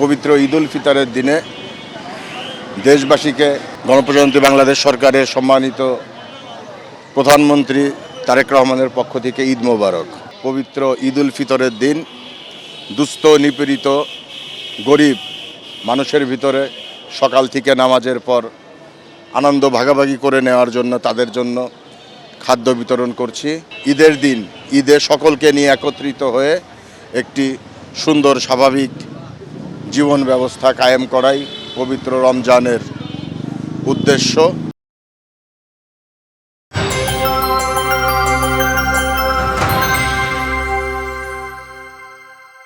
পবিত্র ঈদ উল ফিতরের দিনে দেশবাসীকে গণপ্রজাতন্ত্রী বাংলাদেশ সরকারের সম্মানিত প্রধানমন্ত্রী তারেক রহমানের পক্ষ থেকে ঈদ মোবারক। পবিত্র ঈদ উল ফিতরের দিন দুস্থ নিপীড়িত গরিব মানুষের ভিতরে সকাল থেকে নামাজের পর আনন্দ ভাগাভাগি করে নেওয়ার জন্য তাদের জন্য খাদ্য বিতরণ করছি। ঈদের দিন ঈদে সকলকে নিয়ে একত্রিত হয়ে একটি সুন্দর স্বাভাবিক জীবন ব্যবস্থা কায়েম করাই পবিত্র রমজানের উদ্দেশ্য।